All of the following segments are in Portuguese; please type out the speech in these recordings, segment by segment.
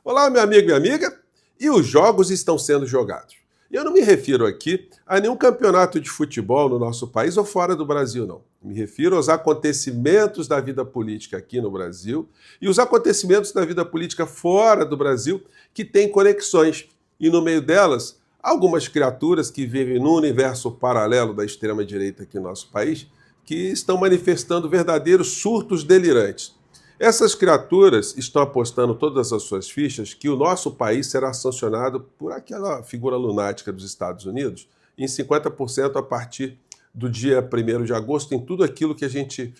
Olá, meu amigo e minha amiga. E os jogos estão sendo jogados. E eu não me refiro aqui a nenhum campeonato de futebol no nosso país ou fora do Brasil, não. Me refiro aos acontecimentos da vida política aqui no Brasil e os acontecimentos da vida política fora do Brasil que têm conexões. E no meio delas, algumas criaturas que vivem no universo paralelo da extrema-direita aqui no nosso país que estão manifestando verdadeiros surtos delirantes. Essas criaturas estão apostando todas as suas fichas que o nosso país será sancionado por aquela figura lunática dos Estados Unidos em 50% a partir do dia 1º de agosto em tudo aquilo que a gente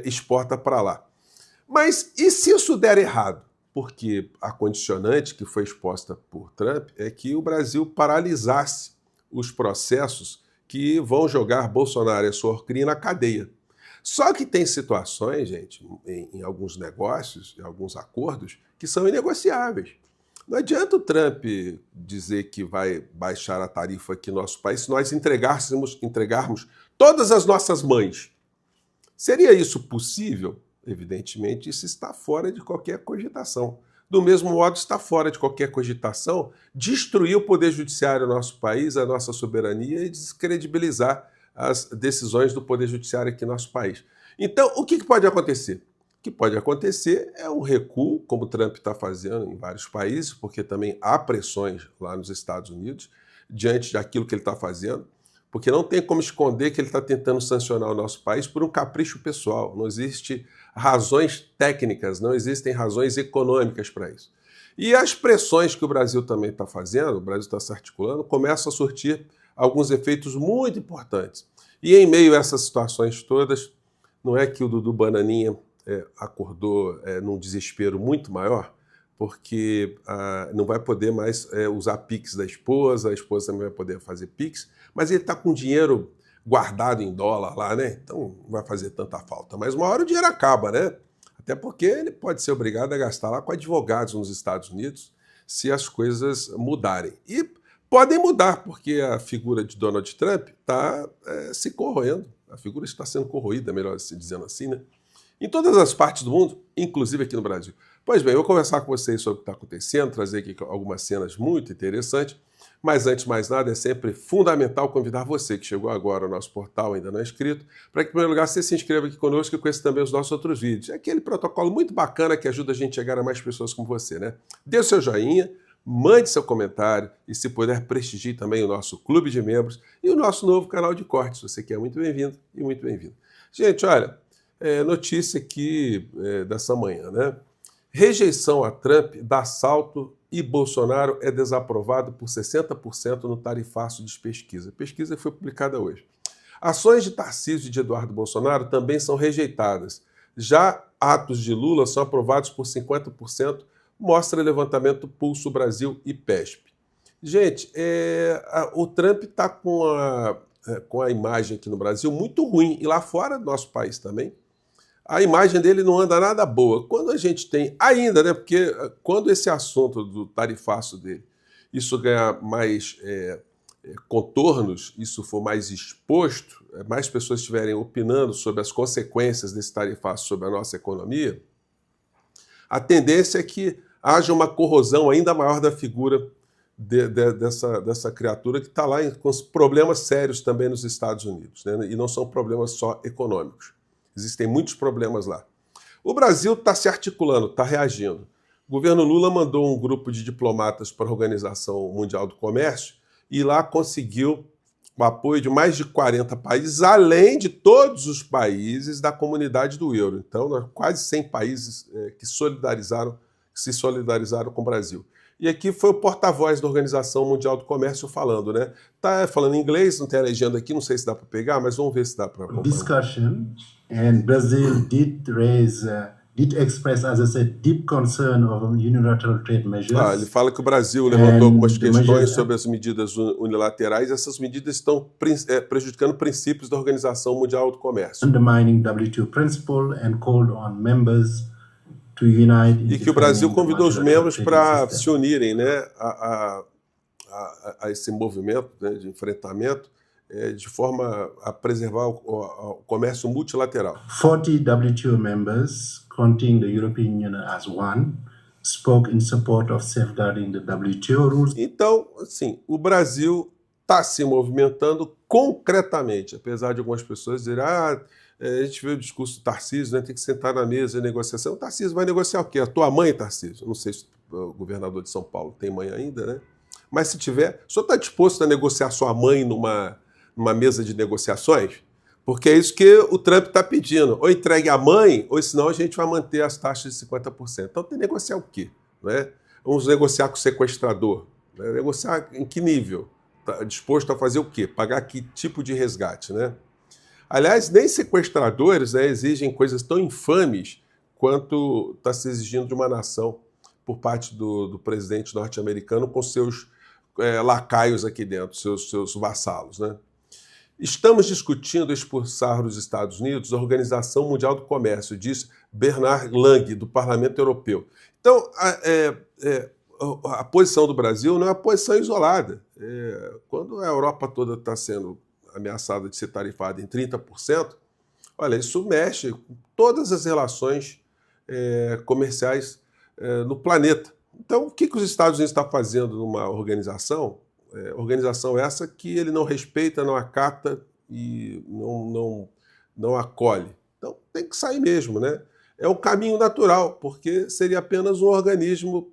exporta para lá. Mas e se isso der errado? Porque a condicionante que foi exposta por Trump é que o Brasil paralisasse os processos que vão jogar Bolsonaro e a sua orcria na cadeia. Só que tem situações, gente, em alguns negócios, em alguns acordos, que são inegociáveis. Não adianta o Trump dizer que vai baixar a tarifa aqui no nosso país se nós entregarmos todas as nossas mães. Seria isso possível? Evidentemente, isso está fora de qualquer cogitação. Do mesmo modo, está fora de qualquer cogitação destruir o poder judiciário do nosso país, a nossa soberania e descredibilizar as decisões do Poder Judiciário aqui no nosso país. Então, o que pode acontecer? O que pode acontecer é um recuo, como o Trump está fazendo em vários países, porque também há pressões lá nos Estados Unidos, diante daquilo que ele está fazendo, porque não tem como esconder que ele está tentando sancionar o nosso país por um capricho pessoal. Não existem razões técnicas, não existem razões econômicas para isso. E as pressões que o Brasil também está fazendo, o Brasil está se articulando, começam a surtir alguns efeitos muito importantes. E em meio a essas situações todas, não é que o Dudu Bananinha acordou num desespero muito maior, porque não vai poder mais usar Pix da esposa, a esposa também vai poder fazer Pix, mas ele está com dinheiro guardado em dólar lá, né? Então não vai fazer tanta falta. Mas uma hora o dinheiro acaba, né? Até porque ele pode ser obrigado a gastar lá com advogados nos Estados Unidos se as coisas mudarem. E podem mudar, porque a figura de Donald Trump está se corroendo. A figura está sendo corroída, melhor dizendo assim, né? Em todas as partes do mundo, inclusive aqui no Brasil. Pois bem, eu vou conversar com vocês sobre o que está acontecendo, trazer aqui algumas cenas muito interessantes, mas antes de mais nada, é sempre fundamental convidar você que chegou agora ao nosso portal, ainda não é inscrito, para que, em primeiro lugar, você se inscreva aqui conosco e conheça também os nossos outros vídeos. É aquele protocolo muito bacana que ajuda a gente a chegar a mais pessoas como você, né? Dê o seu joinha, mande seu comentário e, se puder, prestigie também o nosso clube de membros e o nosso novo canal de cortes. Você que é muito bem-vindo e muito bem-vindo. Gente, olha, notícia aqui dessa manhã, né? Rejeição a Trump dá salto e Bolsonaro é desaprovado por 60% no tarifaço de pesquisa. A pesquisa foi publicada hoje. Ações de Tarcísio e de Eduardo Bolsonaro também são rejeitadas. Já atos de Lula são aprovados por 50%, mostra levantamento Pulso Brasil e PESP. Gente, o Trump está com a imagem aqui no Brasil muito ruim, e lá fora do nosso país também. A imagem dele não anda nada boa. Quando a gente tem, ainda, né? Porque quando esse assunto do tarifaço dele, isso ganhar mais contornos, isso for mais exposto, mais pessoas estiverem opinando sobre as consequências desse tarifaço sobre a nossa economia, a tendência é que haja uma corrosão ainda maior da figura dessa criatura que está lá com problemas sérios também nos Estados Unidos, né? E não são problemas só econômicos. Existem muitos problemas lá. O Brasil está se articulando, está reagindo. O governo Lula mandou um grupo de diplomatas para a Organização Mundial do Comércio e lá conseguiu o apoio de mais de 40 países, além de todos os países da comunidade do euro. Então, quase 100 países que se solidarizaram com o Brasil. E aqui foi o porta-voz da Organização Mundial do Comércio falando, né? Tá falando em inglês, não tem a legenda aqui, não sei se dá para pegar, mas vamos ver se dá para acompanhar. Discussion, and Brazil did express, as I said, deep concern over unilateral trade measures. Ele fala que o Brasil levantou algumas questões sobre as medidas unilaterais. Essas medidas estão prejudicando princípios da Organização Mundial do Comércio. Undermining WTO principle and called on members to unite. E que o Brasil convidou os membros para se unirem, né, a esse movimento, né, de enfrentamento, de forma a preservar o comércio multilateral. 40 WTO members, counting the European Union as one, spoke in support of safeguarding the WTO rules. Então, assim, o Brasil está se movimentando concretamente, apesar de algumas pessoas dizerem, a gente vê o discurso do Tarcísio, né, tem que sentar na mesa de negociação. O Tarcísio vai negociar o quê? A tua mãe, Tarcísio? Não sei se o governador de São Paulo tem mãe ainda, né? Mas se tiver, o senhor está disposto a negociar sua mãe numa mesa de negociações? Porque é isso que o Trump está pedindo. Ou entregue a mãe, ou senão a gente vai manter as taxas de 50%. Então tem que negociar o quê? Não é? Vamos negociar com o sequestrador. Né? Negociar em que nível? Está disposto a fazer o quê? Pagar que tipo de resgate, né? Aliás, nem sequestradores, né, exigem coisas tão infames quanto está se exigindo de uma nação por parte do presidente norte-americano com seus lacaios aqui dentro, seus vassalos, né? Estamos discutindo expulsar dos Estados Unidos a Organização Mundial do Comércio, diz Bernard Lange, do Parlamento Europeu. Então, a posição do Brasil não é uma posição isolada. Quando a Europa toda está sendo ameaçada de ser tarifada em 30%, olha, isso mexe com todas as relações comerciais no planeta. Então, o que os Estados Unidos estão fazendo numa organização? Organização essa que ele não respeita, não acata e não acolhe. Então, tem que sair mesmo, né? É um caminho natural, porque seria apenas um organismo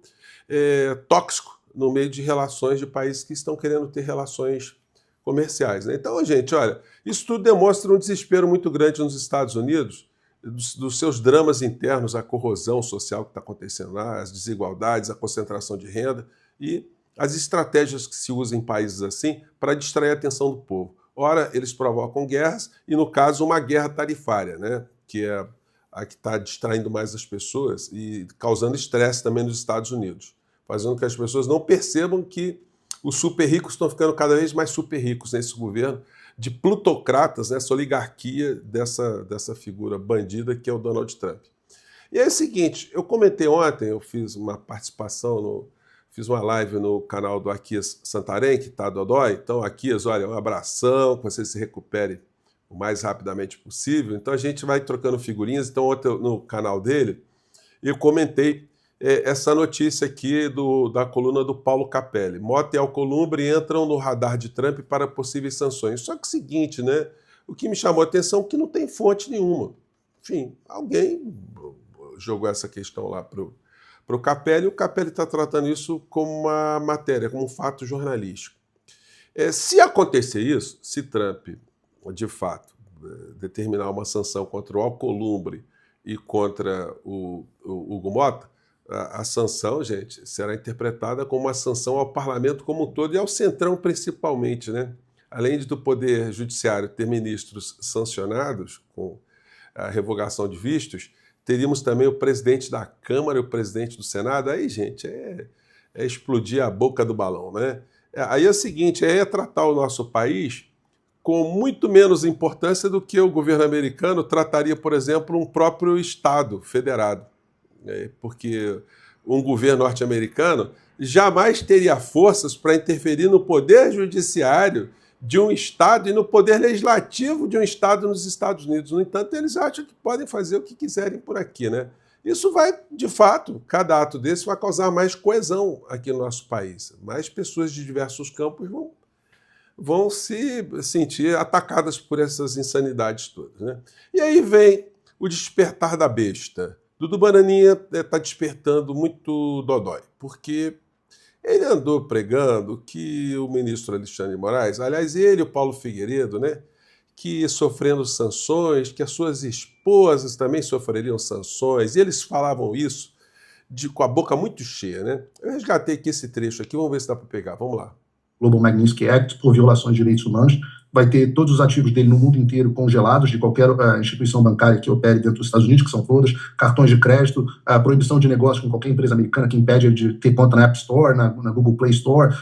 tóxico no meio de relações de países que estão querendo ter relações comerciais, né? Então, gente, olha, isso tudo demonstra um desespero muito grande nos Estados Unidos, dos seus dramas internos, a corrosão social que está acontecendo lá, as desigualdades, a concentração de renda e as estratégias que se usam em países assim para distrair a atenção do povo. Ora, eles provocam guerras e, no caso, uma guerra tarifária, né? Que é a que está distraindo mais as pessoas e causando estresse também nos Estados Unidos, fazendo com que as pessoas não percebam que os super ricos estão ficando cada vez mais super ricos nesse governo de plutocratas, né, essa oligarquia dessa figura bandida que é o Donald Trump. E é o seguinte, eu comentei ontem, eu fiz uma participação, fiz uma live no canal do Aquias Santarém, que está dodói. Então, Aquias, olha, um abração, que você se recupere o mais rapidamente possível. Então, a gente vai trocando figurinhas. Então, ontem no canal dele, eu comentei essa notícia aqui da coluna do Paulo Capelli. Mota e Alcolumbre entram no radar de Trump para possíveis sanções. Só que o seguinte, né? O que me chamou a atenção é que não tem fonte nenhuma. Enfim, alguém jogou essa questão lá para o Capelli, e o Capelli está tratando isso como uma matéria, como um fato jornalístico. Se acontecer isso, se Trump, de fato, determinar uma sanção contra o Alcolumbre e contra o Hugo Mota, a sanção, gente, será interpretada como uma sanção ao parlamento como um todo e ao Centrão principalmente, né? Além do Poder Judiciário ter ministros sancionados com a revogação de vistos, teríamos também o presidente da Câmara e o presidente do Senado. Aí, gente, é explodir a boca do balão, né? Aí é o seguinte, é tratar o nosso país com muito menos importância do que o governo americano trataria, por exemplo, um próprio Estado federado. Porque um governo norte-americano jamais teria forças para interferir no poder judiciário de um Estado e no poder legislativo de um Estado nos Estados Unidos. No entanto, eles acham que podem fazer o que quiserem por aqui, né? Isso vai, de fato, cada ato desse vai causar mais coesão aqui no nosso país. Mais pessoas de diversos campos vão se sentir atacadas por essas insanidades todas, né? E aí vem o despertar da besta. Dudu Bananinha está despertando muito dodói, porque ele andou pregando que o ministro Alexandre de Moraes, aliás, ele e o Paulo Figueiredo, né, que sofrendo sanções, que as suas esposas também sofreriam sanções, e eles falavam isso com a boca muito cheia, né? Eu resgatei aqui esse trecho aqui, vamos ver se dá para pegar, vamos lá. Global Magnitsky Act, por violações de direitos humanos, vai ter todos os ativos dele no mundo inteiro congelados de qualquer instituição bancária que opere dentro dos Estados Unidos, que são todas, cartões de crédito, a proibição de negócio com qualquer empresa americana que impede ele de ter conta na App Store, na Google Play Store,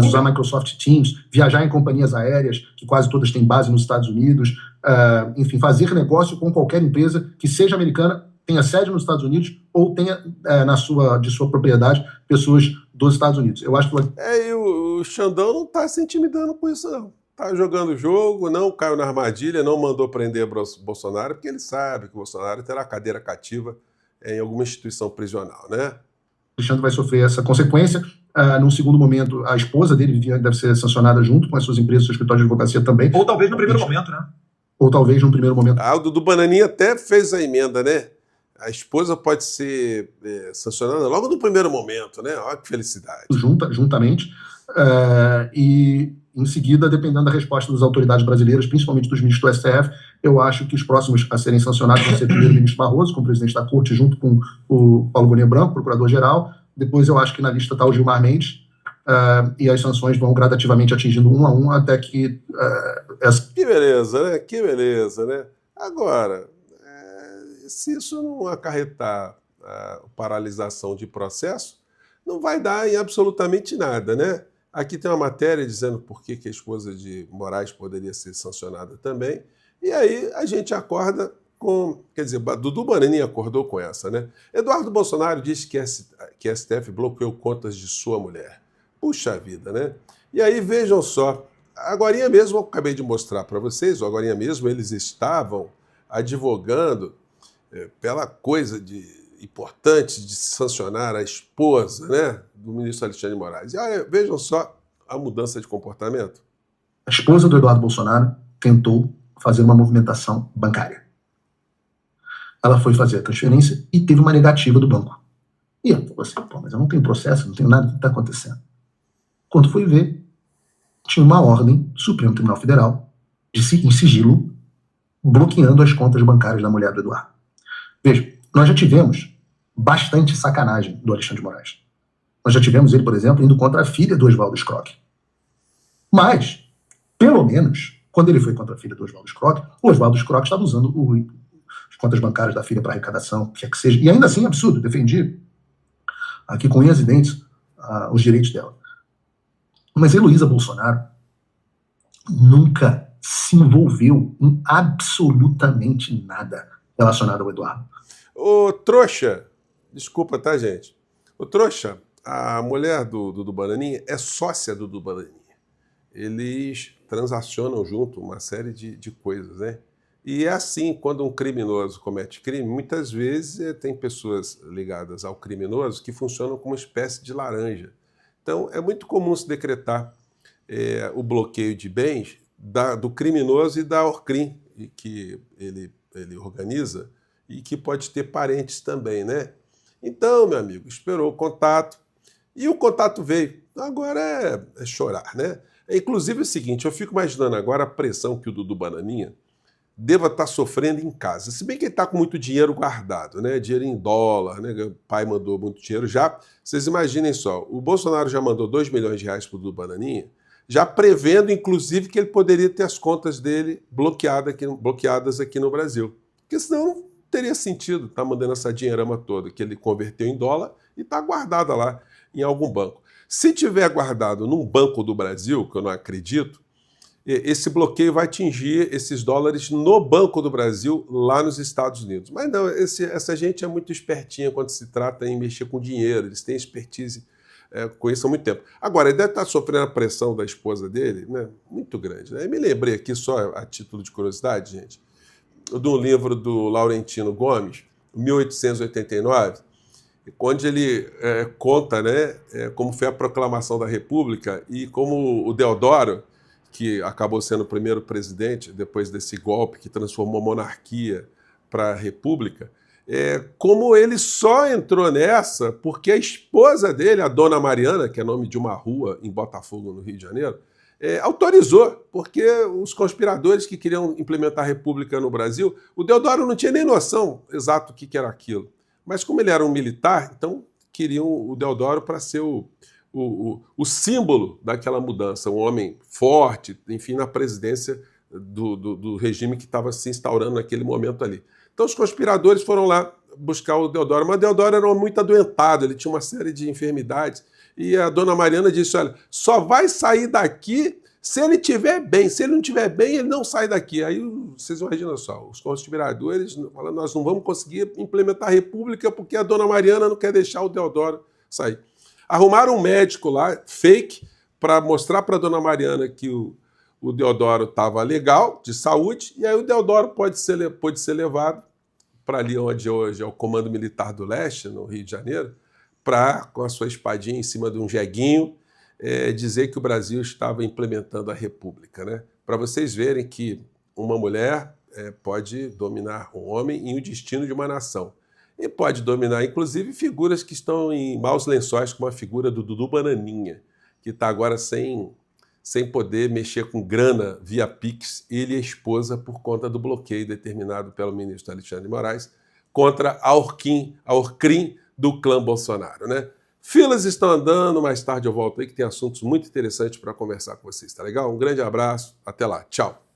usar Microsoft Teams, viajar em companhias aéreas, que quase todas têm base nos Estados Unidos, enfim, fazer negócio com qualquer empresa que seja americana, tenha sede nos Estados Unidos ou tenha de sua propriedade pessoas dos Estados Unidos. Eu acho que e o Xandão não está se intimidando com isso, não. Está jogando o jogo, não caiu na armadilha, não mandou prender Bolsonaro, porque ele sabe que o Bolsonaro terá cadeira cativa em alguma instituição prisional, né? Alexandre vai sofrer essa consequência. Num segundo momento, a esposa dele, Viviane, deve ser sancionada junto com as suas empresas, seu escritório de advocacia também. Ou talvez no primeiro momento, né? Ou talvez num primeiro momento. O Dudu Bananinha até fez a emenda, né? A esposa pode ser sancionada logo no primeiro momento, né? Olha que felicidade. Juntamente. E, em seguida, dependendo da resposta das autoridades brasileiras, principalmente dos ministros do STF, eu acho que os próximos a serem sancionados vão ser o primeiro-ministro Barroso, como presidente da Corte, junto com o Paulo Gonet Branco, procurador-geral. Depois eu acho que na lista está o Gilmar Mendes, e as sanções vão gradativamente atingindo um a um, até que... Que beleza, né? Que beleza, né? Agora, se isso não acarretar paralisação de processo, não vai dar em absolutamente nada, né? Aqui tem uma matéria dizendo por que a esposa de Moraes poderia ser sancionada também, e aí a gente acorda com... Quer dizer, Dudu Bananinha acordou com essa, né? Eduardo Bolsonaro disse que a STF bloqueou contas de sua mulher. Puxa vida, né? E aí, vejam só, agorinha mesmo, eu acabei de mostrar para vocês, agorinha mesmo, eles estavam advogando pela coisa importante de sancionar a esposa, né, do ministro Alexandre de Moraes. E aí, vejam só a mudança de comportamento. A esposa do Eduardo Bolsonaro tentou fazer uma movimentação bancária. Ela foi fazer a transferência e teve uma negativa do banco. E ela falou assim, pô, mas eu não tenho processo, não tenho nada, o que está acontecendo? Quando foi ver, tinha uma ordem do Supremo Tribunal Federal, em sigilo, bloqueando as contas bancárias da mulher do Eduardo. Veja, nós já tivemos bastante sacanagem do Alexandre de Moraes. Nós já tivemos ele, por exemplo, indo contra a filha do Oswaldo Scrock. Mas, pelo menos, quando ele foi contra a filha do Oswaldo Scrock, o Oswaldo Scrock estava usando as contas bancárias da filha para arrecadação, quer que seja. E ainda assim, absurdo, defendi aqui com unhas e dentes os direitos dela. Mas a Heloísa Bolsonaro nunca se envolveu em absolutamente nada relacionado ao Eduardo. Ô, trouxa, desculpa, tá, gente? Ô, trouxa, a mulher do Dudu Bananinha é sócia do Dudu Bananinha. Eles transacionam junto uma série de coisas, né? E é assim, quando um criminoso comete crime, muitas vezes tem pessoas ligadas ao criminoso que funcionam como uma espécie de laranja. Então, é muito comum se decretar o bloqueio de bens do criminoso e da Orcrim, que ele organiza, e que pode ter parentes também, né? Então, meu amigo, esperou o contato, e o contato veio. Agora é chorar, né? Inclusive é o seguinte, eu fico imaginando agora a pressão que o Dudu Bananinha deva estar sofrendo em casa. Se bem que ele está com muito dinheiro guardado, né? Dinheiro em dólar, né? O pai mandou muito dinheiro já. Vocês imaginem só, o Bolsonaro já mandou 2 milhões de reais para o Dudu Bananinha, já prevendo, inclusive, que ele poderia ter as contas dele bloqueadas aqui no Brasil. Porque senão não teria sentido estar mandando essa dinheirama toda, que ele converteu em dólar e está guardada lá em algum banco. Se tiver guardado num banco do Brasil, que eu não acredito, esse bloqueio vai atingir esses dólares no Banco do Brasil, lá nos Estados Unidos. Mas não, essa gente é muito espertinha quando se trata em mexer com dinheiro, eles têm expertise com isso há muito tempo. Agora, ele deve estar sofrendo a pressão da esposa dele, né, muito grande. Né? Eu me lembrei aqui, só a título de curiosidade, gente, de um livro do Laurentino Gomes, 1889, onde ele conta, né, como foi a proclamação da República e como o Deodoro, que acabou sendo o primeiro presidente depois desse golpe que transformou a monarquia para a república, como ele só entrou nessa porque a esposa dele, a Dona Mariana, que é nome de uma rua em Botafogo, no Rio de Janeiro, autorizou, porque os conspiradores que queriam implementar a república no Brasil, o Deodoro não tinha nem noção exato do que era aquilo. Mas como ele era um militar, então queriam o Deodoro para ser o símbolo daquela mudança, um homem forte, enfim, na presidência do regime que estava se instaurando naquele momento ali. Então os conspiradores foram lá buscar o Deodoro, mas o Deodoro era muito adoentado, ele tinha uma série de enfermidades, e a Dona Mariana disse, olha, só vai sair daqui se ele estiver bem, se ele não estiver bem, ele não sai daqui. Aí vocês imaginam só, os conspiradores falando, nós não vamos conseguir implementar a república porque a Dona Mariana não quer deixar o Deodoro sair. Arrumaram um médico lá, fake, para mostrar para a Dona Mariana que o Deodoro estava legal, de saúde, e aí o Deodoro pôde ser levado para ali onde hoje é o Comando Militar do Leste, no Rio de Janeiro, para, com a sua espadinha em cima de um jeguinho, dizer que o Brasil estava implementando a República, né? Para vocês verem que uma mulher pode dominar um homem e o destino de uma nação. E pode dominar, inclusive, figuras que estão em maus lençóis, como a figura do Dudu Bananinha, que está agora sem poder mexer com grana via Pix, ele e a esposa, por conta do bloqueio determinado pelo ministro Alexandre de Moraes contra a Orcrim do clã Bolsonaro, né? Filas estão andando, mais tarde eu volto aí que tem assuntos muito interessantes para conversar com vocês, tá legal? Um grande abraço, até lá, tchau!